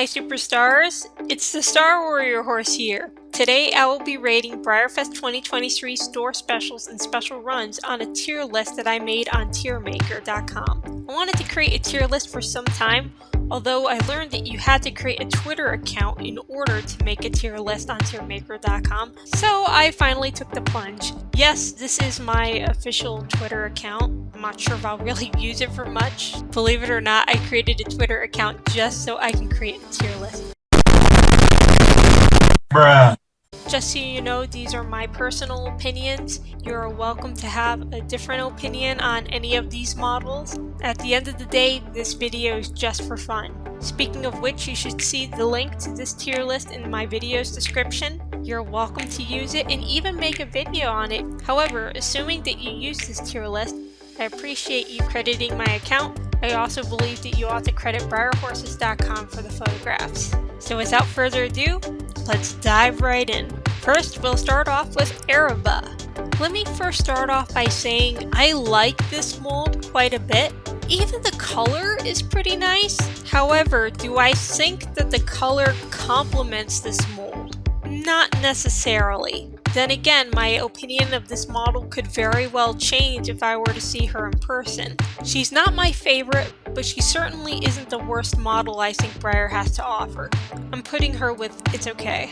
superstars, it's the Star Warrior horse here. Today I will be rating BreyerFest 2023 store specials and special runs on a tier list that I made on tiermaker.com. I wanted to create a tier list for some time, although I learned that you had to create a Twitter account in order to make a tier list on tiermaker.com, so I finally took the plunge. Yes, this is my official Twitter account. I'm not sure if I'll really use it for much. Believe it or not, I created a Twitter account just so I can create a tier list. Bruh. Just so you know, these are my personal opinions. You're welcome to have a different opinion on any of these models. At the end of the day, this video is just for fun. Speaking of which, you should see the link to this tier list in my video's description. You're welcome to use it and even make a video on it. However, assuming that you use this tier list, I appreciate you crediting my account. I also believe that you ought to credit BreyerHorses.com for the photographs. So without further ado, let's dive right in. First, we'll start off with Araba. Let me first start off by saying I like this mold quite a bit. Even the color is pretty nice. However, do I think that the color complements this mold? Not necessarily. Then again, my opinion of this model could very well change if I were to see her in person. She's not my favorite, but she certainly isn't the worst model I think Breyer has to offer. I'm putting her with it's okay.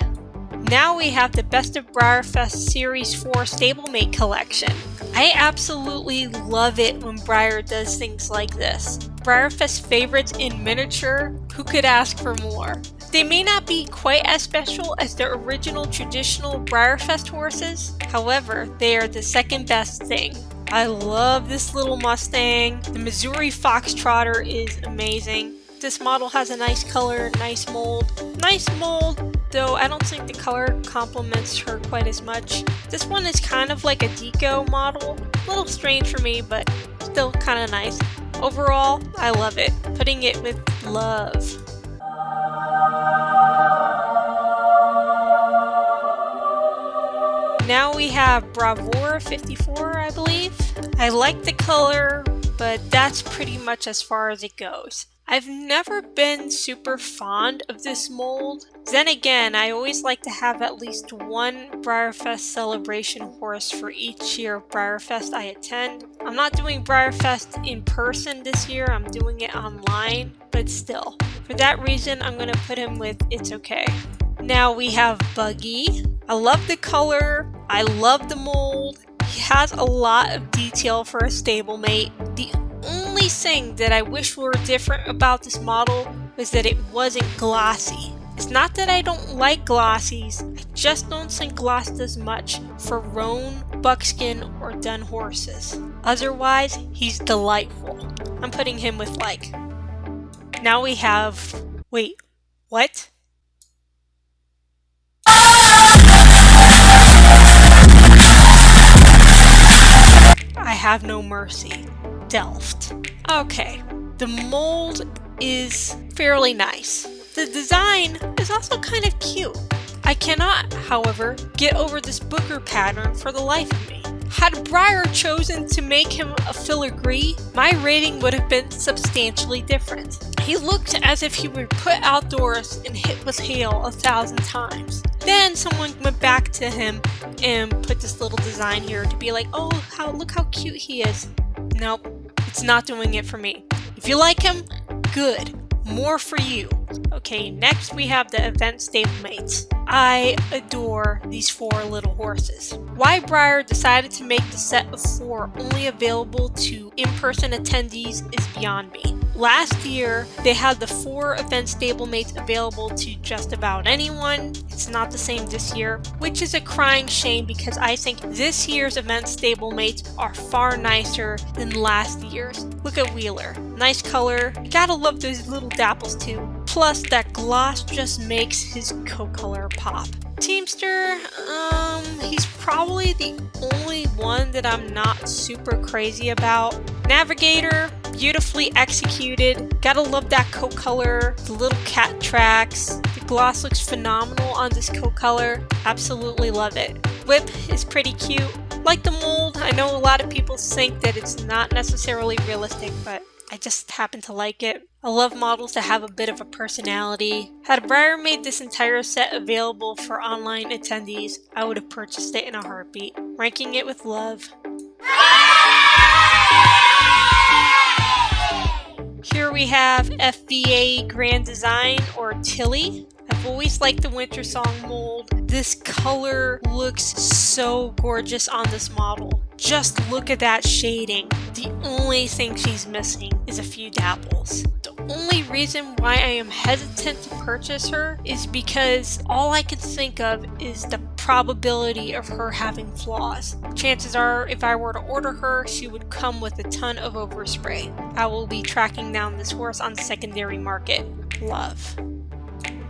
Now we have the Best of BreyerFest Series 4 Stablemate Collection. I absolutely love it when Breyer does things like this. BreyerFest favorites in miniature, who could ask for more? They may not be quite as special as the original traditional BreyerFest horses, however, they are the second best thing. I love this little Mustang. The Missouri Foxtrotter is amazing. This model has a nice color, nice mold, though I don't think the color complements her quite as much. This one is kind of like a deco model, a little strange for me, but still kind of nice. Overall, I love it, putting it with love. Now we have Bravura 54, I believe. I like the color, but that's pretty much as far as it goes. I've never been super fond of this mold. Then again, I always like to have at least one BreyerFest celebration horse for each year of BreyerFest I attend. I'm not doing BreyerFest in person this year, I'm doing it online, but still. For that reason, I'm going to put him with it's okay. Now we have Buggy. I love the color, I love the mold. He has a lot of detail for a stablemate. The only thing that I wish were different about this model was that it wasn't glossy. It's not that I don't like glossies, I just don't think gloss does much for roan, buckskin, or dun horses. Otherwise, he's delightful. I'm putting him with like. Now we have, wait, what? I have no mercy. Delft. Okay, the mold is fairly nice. The design is also kind of cute. I cannot, however, get over this booger pattern for the life of me. Had Breyer chosen to make him a filigree, my rating would have been substantially different. He looked as if he were put outdoors and hit with hail 1,000 times. Then someone went back to him and put this little design here to be like, oh, look how cute he is. Nope, it's not doing it for me. If you like him, good. More for you. Okay, next we have the event stablemates. I adore these 4 little horses. Why Breyer decided to make the set of 4 only available to in-person attendees is beyond me. Last year, they had the 4 event stablemates available to just about anyone. It's not the same this year, which is a crying shame because I think this year's event stablemates are far nicer than last year's. Look at Wheeler. Nice color. You gotta love those little dapples too. Plus, that gloss just makes his coat color pop. Teamster, he's probably the only one that I'm not super crazy about. Navigator, beautifully executed. Gotta love that coat color, the little cat tracks. The gloss looks phenomenal on this coat color. Absolutely love it. Whip is pretty cute. Like the mold, I know a lot of people think that it's not necessarily realistic, but I just happen to like it. I love models that have a bit of a personality. Had Breyer made this entire set available for online attendees, I would have purchased it in a heartbeat. Ranking it with love. Here we have FBA Grand Design, or Tilly. I've always liked the Winter Song mold. This color looks so gorgeous on this model. Just look at that shading. The only thing she's missing is a few dapples. The only reason why I am hesitant to purchase her is because all I can think of is the probability of her having flaws. Chances are, if I were to order her, she would come with a ton of overspray. I will be tracking down this horse on the secondary market. Love.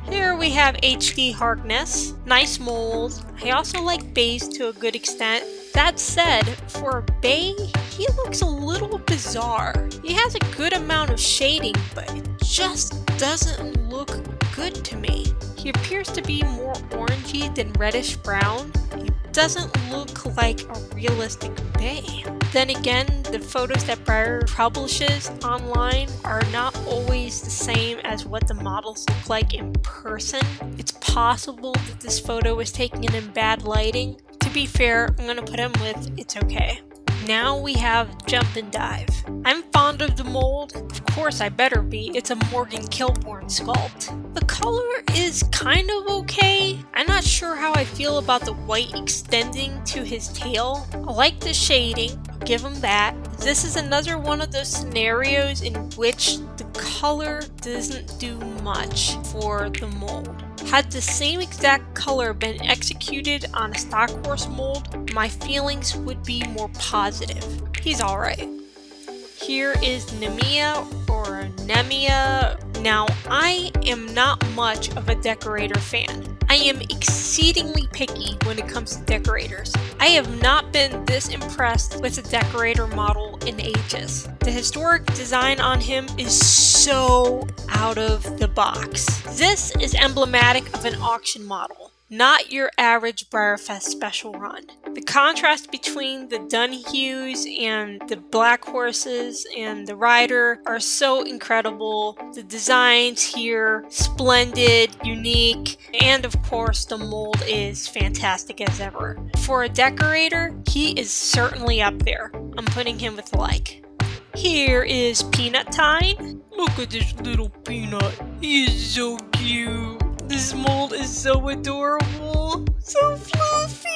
Here we have HD Harkness. Nice mold. I also like bays to a good extent. That said, for a bay, he looks a little bizarre. He has a good amount of shading, but it just doesn't look good to me. He appears to be more orangey than reddish brown. He doesn't look like a realistic bay. Then again, the photos that Breyer publishes online are not always the same as what the models look like in person. It's possible that this photo was taken in bad lighting. To be fair, I'm gonna put him with it's okay. Now we have Jump and Dive. I'm fond of the mold. Of course I better be. It's a Morgan Kilborn sculpt. The color is kind of okay. I'm not sure how I feel about the white extending to his tail. I like the shading. I'll give him that. This is another one of those scenarios in which the color doesn't do much for the mold. Had the same exact color been executed on a stock horse mold, my feelings would be more positive. He's alright. Here is Nemia, or Nemia. Now, I am not much of a decorator fan. I am exceedingly picky when it comes to decorators. I have not been this impressed with a decorator model in ages. The historic design on him is so out of the box. This is emblematic of an auction model, not your average BreyerFest special run. The contrast between the dun hues and the black horses and the rider are so incredible. The designs here, splendid, unique, and of course the mold is fantastic as ever. For a decorator, he is certainly up there. I'm putting him with a like. Here is Peanut Time. Look at this little peanut. He is so cute. This mold is so adorable. So fluffy.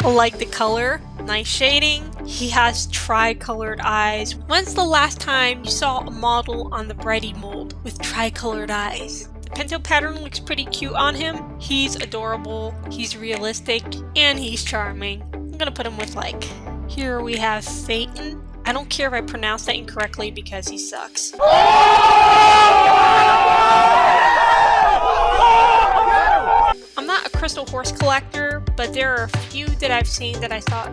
I like the color. Nice shading. He has tri-colored eyes. When's the last time you saw a model on the Brady mold with tri-colored eyes? The pinto pattern looks pretty cute on him. He's adorable. He's realistic. And he's charming. I'm gonna put him with like. Here we have Phaeton. I don't care if I pronounce that incorrectly because he sucks. I'm not a crystal horse collector, but there are a few that I've seen that I thought,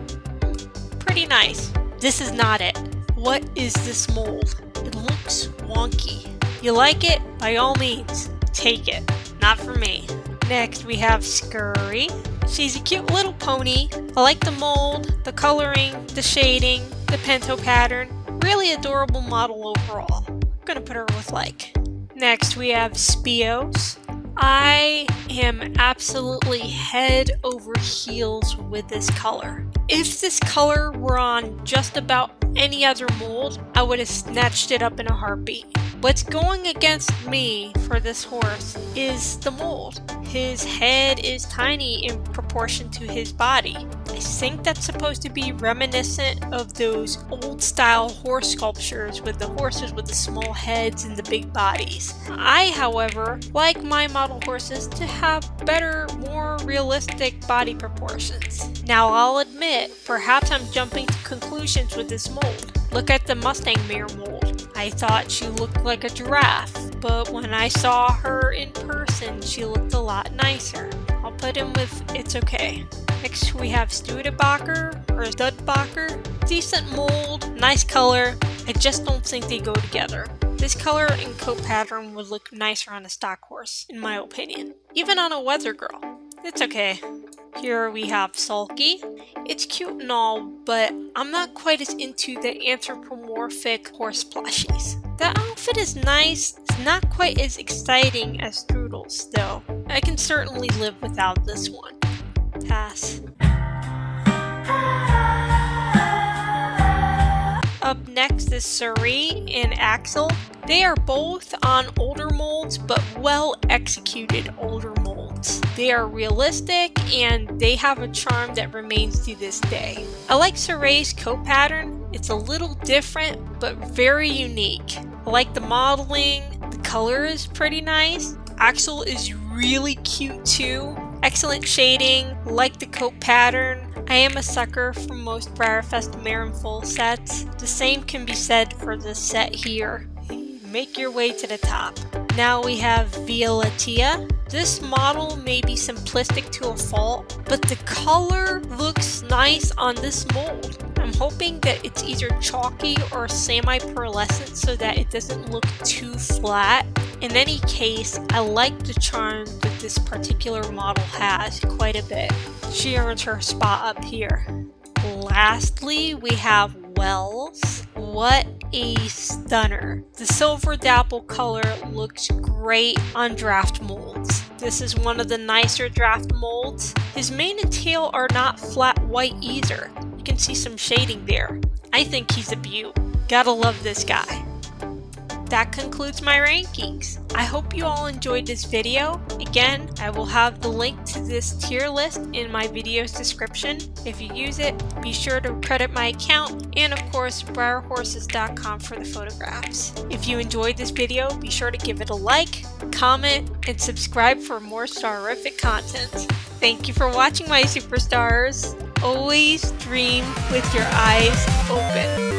pretty nice. This is not it. What is this mold? It looks wonky. You like it? By all means, take it. Not for me. Next we have Scurry. She's a cute little pony. I like the mold, the coloring, the shading, the pinto pattern. Really adorable model overall. I'm gonna put her with like. Next we have Speos. I am absolutely head over heels with this color. If this color were on just about any other mold, I would have snatched it up in a heartbeat. What's going against me for this horse is the mold. His head is tiny in proportion to his body. I think that's supposed to be reminiscent of those old style horse sculptures with the horses with the small heads and the big bodies. I, however, like my model horses to have better, more realistic body proportions. Now I'll admit, perhaps I'm jumping to conclusions with this mold. Look at the Mustang mare mold. I thought she looked like a giraffe, but when I saw her in person, she looked a lot nicer. I'll put him with it's okay. Next we have Studebaker, or Studbacher. Decent mold, nice color. I just don't think they go together. This color and coat pattern would look nicer on a stock horse, in my opinion. Even on a weather girl. It's okay. Here we have Sulky. It's cute and all, but I'm not quite as into the anthropomorphic horse plushies. The outfit is nice, it's not quite as exciting as Strudels though. I can certainly live without this one. Pass. Up next is Suri and Axel. They are both on older molds, but well executed older molds. They are realistic and they have a charm that remains to this day. I like Suri's coat pattern. It's a little different, but very unique. I like the modeling, the color is pretty nice. Axel is really cute too. Excellent shading, like the coat pattern. I am a sucker for most BreyerFest Mare full sets. The same can be said for this set here. Make your way to the top. Now we have Violatia. This model may be simplistic to a fault, but the color looks nice on this mold. I'm hoping that it's either chalky or semi-pearlescent so that it doesn't look too flat. In any case, I like the charm that this particular model has quite a bit. She earns her spot up here. Lastly, we have Wells. What a stunner. The silver dapple color looks great on draft molds. This is one of the nicer draft molds. His mane and tail are not flat white either. You can see some shading there. I think he's a beaut. Gotta love this guy. That concludes my rankings. I hope you all enjoyed this video. Again, I will have the link to this tier list in my video's description. If you use it, be sure to credit my account and of course BreyerHorses.com for the photographs. If you enjoyed this video, be sure to give it a like, comment, and subscribe for more starific content. Thank you for watching, my superstars. Always dream with your eyes open.